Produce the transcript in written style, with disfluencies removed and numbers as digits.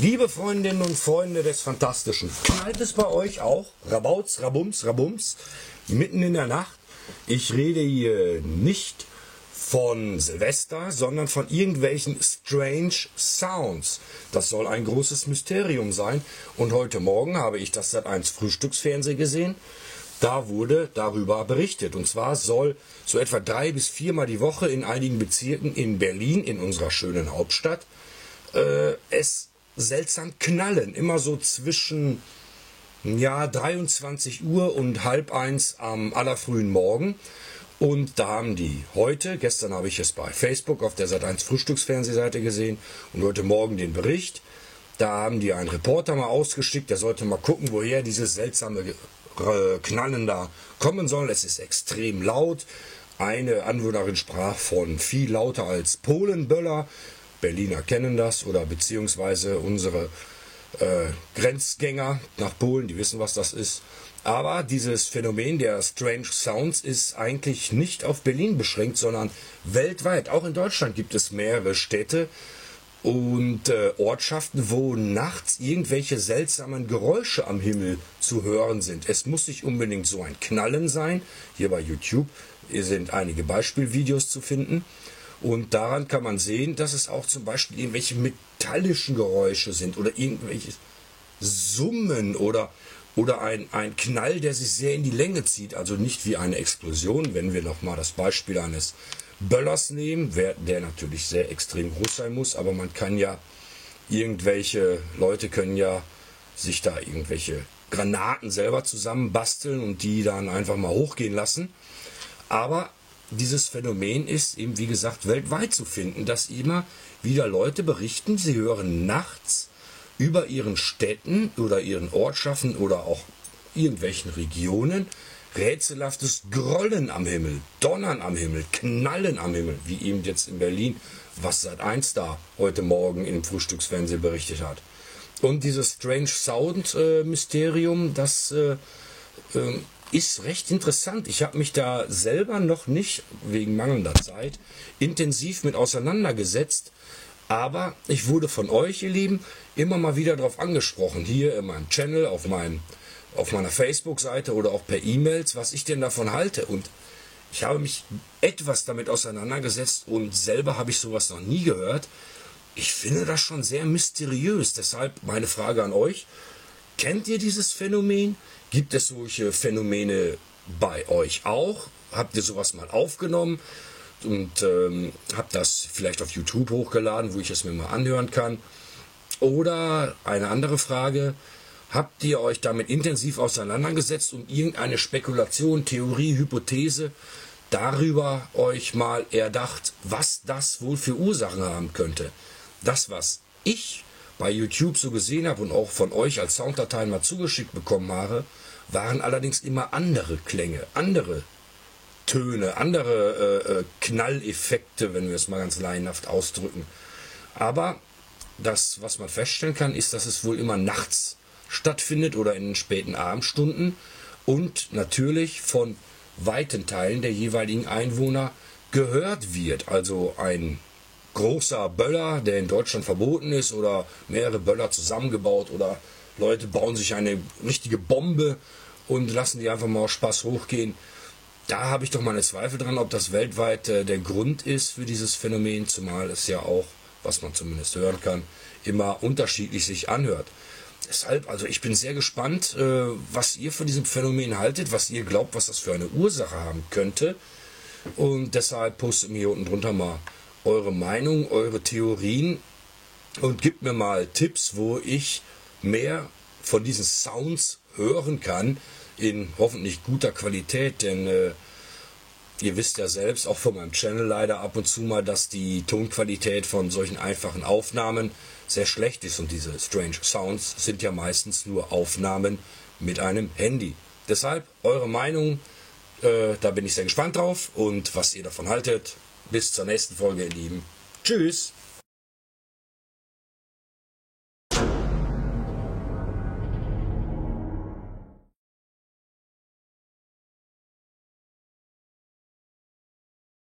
Liebe Freundinnen und Freunde des Fantastischen, knallt es bei euch auch? Rabauts, Rabums, Rabums, mitten in der Nacht? Ich rede hier nicht von Silvester, sondern von irgendwelchen Strange Sounds. Das soll ein großes Mysterium sein. Und heute Morgen habe ich das Sat.1 Frühstücksfernsehen gesehen. Da wurde darüber berichtet. Und zwar soll so etwa 3 bis 4 Mal die Woche in einigen Bezirken in Berlin, in unserer schönen Hauptstadt, es seltsam knallen. Immer so zwischen 23 Uhr und halb eins am allerfrühen Morgen. Und da haben die heute, gestern habe ich es bei Facebook auf der Sat.1 Frühstücksfernsehseite gesehen und heute Morgen den Bericht, da haben die einen Reporter mal ausgeschickt, der sollte mal gucken, woher dieses seltsame Knallen da kommen soll. Es ist extrem laut. Eine Anwohnerin sprach von viel lauter als Polenböller. Berliner kennen das oder beziehungsweise unsere Grenzgänger nach Polen, die wissen, was das ist. Aber dieses Phänomen der Strange Sounds ist eigentlich nicht auf Berlin beschränkt, sondern weltweit. Auch in Deutschland gibt es mehrere Städte und Ortschaften, wo nachts irgendwelche seltsamen Geräusche am Himmel zu hören sind. Es muss nicht unbedingt so ein Knallen sein. Hier bei YouTube sind einige Beispielvideos zu finden. Und daran kann man sehen, dass es auch zum Beispiel irgendwelche metallischen Geräusche sind oder irgendwelche Summen oder ein Knall, der sich sehr in die Länge zieht. Also nicht wie eine Explosion, wenn wir nochmal das Beispiel eines Böllers nehmen, der natürlich sehr extrem groß sein muss, aber man kann ja, irgendwelche Leute können ja sich da irgendwelche Granaten selber zusammenbasteln und die dann einfach mal hochgehen lassen. Aber dieses Phänomen ist eben, wie gesagt, weltweit zu finden, dass immer wieder Leute berichten, sie hören nachts über ihren Städten oder ihren Ortschaften oder auch irgendwelchen Regionen rätselhaftes Grollen am Himmel, Donnern am Himmel, Knallen am Himmel, wie eben jetzt in Berlin, was Sat.1 da heute Morgen im Frühstücksfernsehen berichtet hat. Und dieses Strange Sound Mysterium, das ist recht interessant. Ich habe mich da selber noch nicht, wegen mangelnder Zeit, intensiv mit auseinandergesetzt. Aber ich wurde von euch, ihr Lieben, immer mal wieder darauf angesprochen. Hier in meinem Channel, auf meiner Facebook-Seite oder auch per E-Mails, was ich denn davon halte. Und ich habe mich etwas damit auseinandergesetzt und selber habe ich sowas noch nie gehört. Ich finde das schon sehr mysteriös. Deshalb meine Frage an euch. Kennt ihr dieses Phänomen? Gibt es solche Phänomene bei euch auch? Habt ihr sowas mal aufgenommen und habt das vielleicht auf YouTube hochgeladen, wo ich es mir mal anhören kann? Oder eine andere Frage, habt ihr euch damit intensiv auseinandergesetzt und irgendeine Spekulation, Theorie, Hypothese darüber euch mal erdacht, was das wohl für Ursachen haben könnte? Das, was ich bei YouTube so gesehen habe und auch von euch als Sounddateien mal zugeschickt bekommen habe, waren allerdings immer andere Klänge, andere Töne, andere Knalleffekte, wenn wir es mal ganz laienhaft ausdrücken. Aber das, was man feststellen kann, ist, dass es wohl immer nachts stattfindet oder in den späten Abendstunden und natürlich von weiten Teilen der jeweiligen Einwohner gehört wird. Also ein großer Böller, der in Deutschland verboten ist, oder mehrere Böller zusammengebaut, oder Leute bauen sich eine richtige Bombe und lassen die einfach mal aus Spaß hochgehen. Da habe ich doch meine Zweifel dran, ob das weltweit der Grund ist für dieses Phänomen, zumal es ja auch, was man zumindest hören kann, immer unterschiedlich sich anhört. Deshalb, also ich bin sehr gespannt, was ihr von diesem Phänomen haltet, was ihr glaubt, was das für eine Ursache haben könnte. Und deshalb postet mir hier unten drunter mal eure Meinung, eure Theorien und gebt mir mal Tipps, wo ich mehr von diesen Sounds hören kann, in hoffentlich guter Qualität, denn ihr wisst ja selbst, auch von meinem Channel leider ab und zu mal, dass die Tonqualität von solchen einfachen Aufnahmen sehr schlecht ist und diese Strange Sounds sind ja meistens nur Aufnahmen mit einem Handy. Deshalb eure Meinung, da bin ich sehr gespannt drauf und was ihr davon haltet. Bis zur nächsten Folge, ihr Lieben. Tschüss!